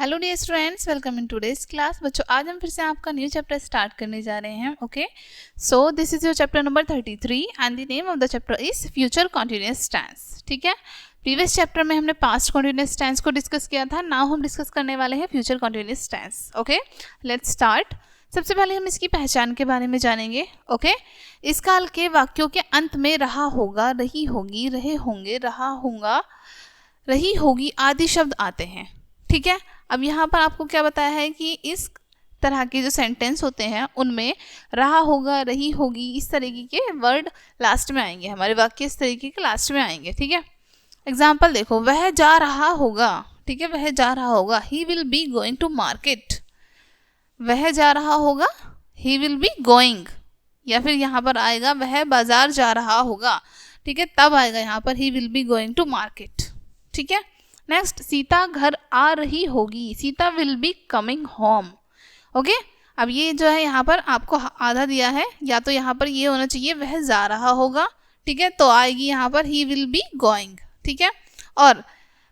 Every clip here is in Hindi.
Hello dear students, welcome in today's class. बच्चों, आज हम फिर से आपका न्यू चैप्टर स्टार्ट करने जा रहे हैं। Okay, so this is your chapter number 33 and the name of the chapter is future continuous tense. ठीक है, प्रीवियस चैप्टर में हमने पास्ट कॉन्टिन्यूअस टेंस को डिस्कस किया था। नाउ हम डिस्कस करने वाले हैं future continuous tense. Okay, let's start. सबसे पहले हम इसकी पहचान के बारे में जानेंगे। ओके, इस काल के वाक्यों के अंत में रहा होगा, रही होगी, रहे होंगे, रहा होगा, रही होगी आदि शब्द आते हैं। ठीक है, अब यहाँ पर आपको क्या बताया है कि इस तरह के जो सेंटेंस होते हैं उनमें रहा होगा, रही होगी, इस तरीके के वर्ड लास्ट में आएंगे। हमारे वाक्य इस तरीके के लास्ट में आएंगे। ठीक है, एग्जाम्पल देखो, वह जा रहा होगा। ठीक है, वह जा रहा होगा, he will be going to market. वह जा रहा होगा, ही विल बी गोइंग। या फिर यहाँ पर आएगा वह बाजार जा रहा होगा। ठीक है, तब आएगा यहाँ पर he will be going to market. ठीक है, नेक्स्ट, सीता घर आ रही होगी, Sita will be coming home. Okay, अब ये जो है यहाँ पर आपको आधा दिया है, या तो यहाँ पर ये होना चाहिए वह जा रहा होगा। ठीक है, तो आएगी यहाँ पर ही विल बी गोइंग। ठीक है, और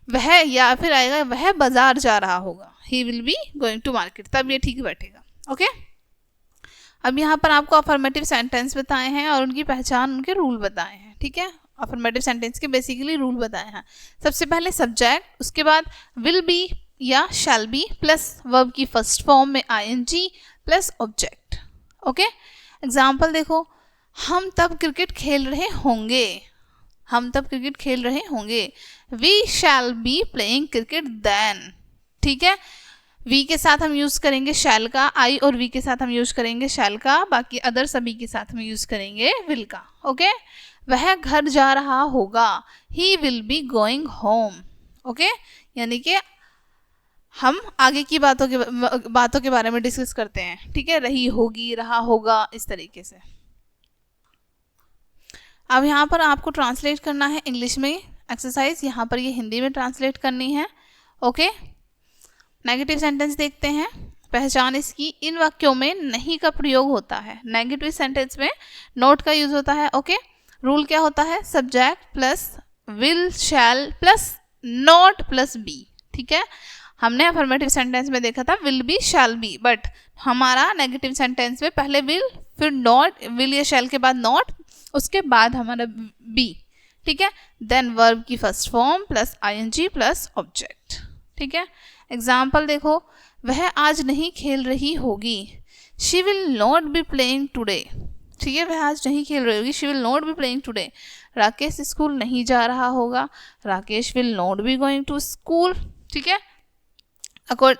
वह, या फिर आएगा वह बाजार जा रहा होगा, he will be going to market, तब ये ठीक बैठेगा। ओके, अब यहाँ पर आपको अफर्मेटिव सेंटेंस बताए हैं और उनकी पहचान, उनके रूल बताए हैं। ठीक है, अफर्मेटिव सेंटेंस के बेसिकली रूल बताए हैं। सबसे पहले सब्जेक्ट, उसके बाद विल बी या शैल बी प्लस वर्ब की फर्स्ट फॉर्म में ING plus object. Okay, example देखो, हम तब क्रिकेट खेल रहे होंगे, हम तब क्रिकेट खेल रहे होंगे। We shall be playing cricket then. ठीक है, वी के साथ हम यूज करेंगे शैल का, आई और वी के साथ हम यूज करेंगे शैल का, बाकी अदर सभी के साथ हम यूज करेंगे विल का। ओके, वह घर जा रहा होगा, he will be going home. Okay, यानी कि हम आगे की बातों के बारे में डिस्कस करते हैं। ठीक है, रही होगी, रहा होगा, इस तरीके से। अब यहाँ पर आपको ट्रांसलेट करना है इंग्लिश में एक्सरसाइज, यहाँ पर ये हिंदी में ट्रांसलेट करनी है। ओके, नेगेटिव सेंटेंस देखते हैं। पहचान इसकी, इन वाक्यों में नहीं का प्रयोग होता है। नेगेटिव सेंटेंस में नोट का यूज होता है। ओके, रूल क्या होता है, subject plus will shall plus not plus be. ठीक है, हमने अफर्मेटिव सेंटेंस में देखा था will be shall be, but हमारा नेगेटिव सेंटेंस में पहले विल, फिर नॉट, विल या शैल के बाद नॉट, उसके बाद हमारा बी। ठीक है, देन वर्ब की first form plus ING plus object. ठीक है, एग्जाम्पल देखो, वह आज नहीं खेल रही होगी, she will not be playing today. ठीक है, वह आज नहीं खेल रही होगी, she will not be playing today. Rakesh school नहीं जा रहा होगा, Rakesh will not be going to school. ठीक है,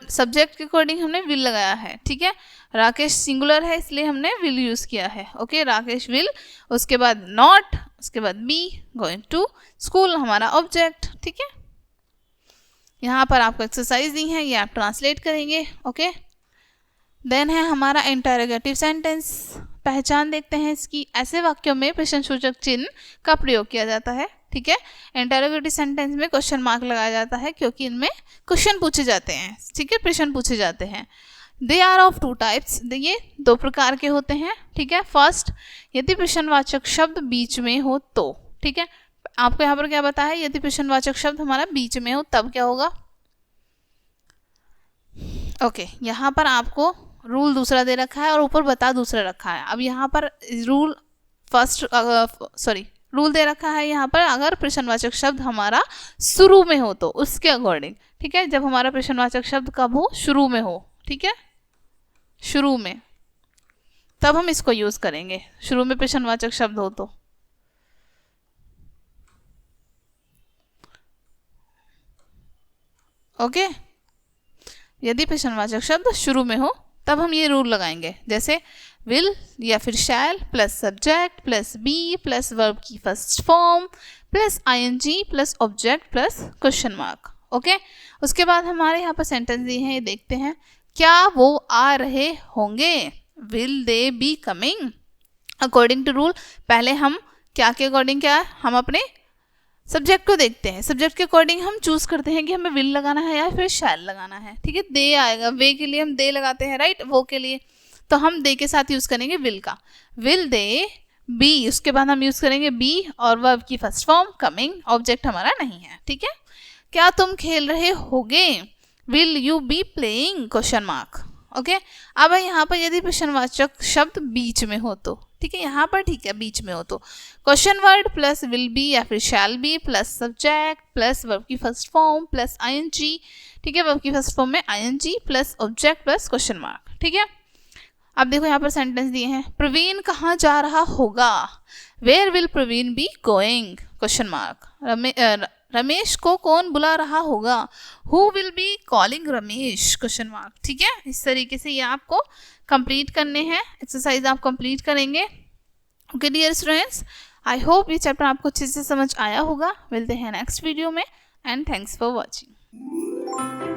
सब्जेक्ट के अकॉर्डिंग हमने विल लगाया है। ठीक है, राकेश सिंगुलर है इसलिए हमने विल यूज किया है। ओके, राकेश विल, उसके बाद नॉट, उसके बाद बी गोइंग टू स्कूल, हमारा ऑब्जेक्ट। ठीक है, यहाँ पर आपको एक्सरसाइज दी है, ये आप ट्रांसलेट करेंगे। ओके, देन है हमारा इंटरोगेटिव सेंटेंस। पहचान देखते हैं इसकी, ऐसे वाक्यों में प्रश्नसूचक चिन्ह का प्रयोग किया जाता है। ठीक है, इंटरोगेटिव सेंटेंस में क्वेश्चन मार्क लगाया जाता है क्योंकि इनमें क्वेश्चन पूछे जाते हैं। ठीक है, प्रश्न पूछे जाते हैं। They are of two types, ये दो प्रकार के होते हैं। ठीक है, फर्स्ट, यदि प्रश्नवाचक शब्द बीच में हो तो। ठीक है, आपको यहाँ पर क्या बताया है, यदि प्रश्नवाचक शब्द हमारा बीच में हो तब क्या होगा। ओके, यहाँ पर आपको रूल दूसरा दे रखा है और ऊपर बता दूसरा रखा है। अब यहाँ पर रूल रूल दे रखा है यहाँ पर, अगर प्रश्नवाचक शब्द हमारा शुरू में हो तो उसके अकॉर्डिंग। ठीक है, जब हमारा प्रश्नवाचक शब्द कब हो, शुरू में हो। ठीक है, शुरू में, तब हम इसको यूज करेंगे, शुरू में प्रश्नवाचक शब्द हो तो। ओके, यदि प्रश्नवाचक शब्द शुरू में हो तब हम ये रूल लगाएंगे, जैसे विल या फिर shall plus subject plus be plus verb की first form plus ING plus object plus question mark. Okay, उसके बाद हमारे यहाँ पर सेंटेंस दिए हैं, ये देखते हैं। क्या वो आ रहे होंगे, will they be coming. According to rule, पहले हम क्या के अकॉर्डिंग, क्या हम अपने सब्जेक्ट को देखते हैं, सब्जेक्ट के अकॉर्डिंग हम चूज करते हैं कि हमें विल लगाना है या फिर शैल लगाना है। ठीक है, दे आएगा, वे के लिए हम दे लगाते हैं, राइट, वो के लिए तो हम दे के साथ यूज करेंगे विल का, विल दे बी, उसके बाद हम यूज करेंगे बी और वर्ब की फर्स्ट फॉर्म कमिंग, ऑब्जेक्ट हमारा नहीं है। ठीक है, क्या तुम खेल रहे होगे, will you be playing question mark. Okay, अब यहाँ पर यदि प्रश्नवाचक शब्द बीच में हो तो, ठीक है, यहाँ पर ठीक है बीच में हो तो question word plus will be या फिर shall be plus subject plus verb की फर्स्ट फॉर्म प्लस आईएनजी, ठीक है, वर्ब की फर्स्ट फॉर्म में ING plus object plus question mark. ठीक है, अब देखो यहाँ पर सेंटेंस दिए हैं, प्रवीण कहाँ जा रहा होगा, where will Pravin be going question mark. Ramesh को कौन बुला रहा होगा, who will be calling Ramesh question mark. ठीक है, इस तरीके से ये आपको कंप्लीट करने हैं, एक्सरसाइज आप कंप्लीट करेंगे। Okay dear students, I hope ये चैप्टर आपको अच्छे से समझ आया होगा। मिलते हैं नेक्स्ट वीडियो में एंड थैंक्स फॉर वॉचिंग।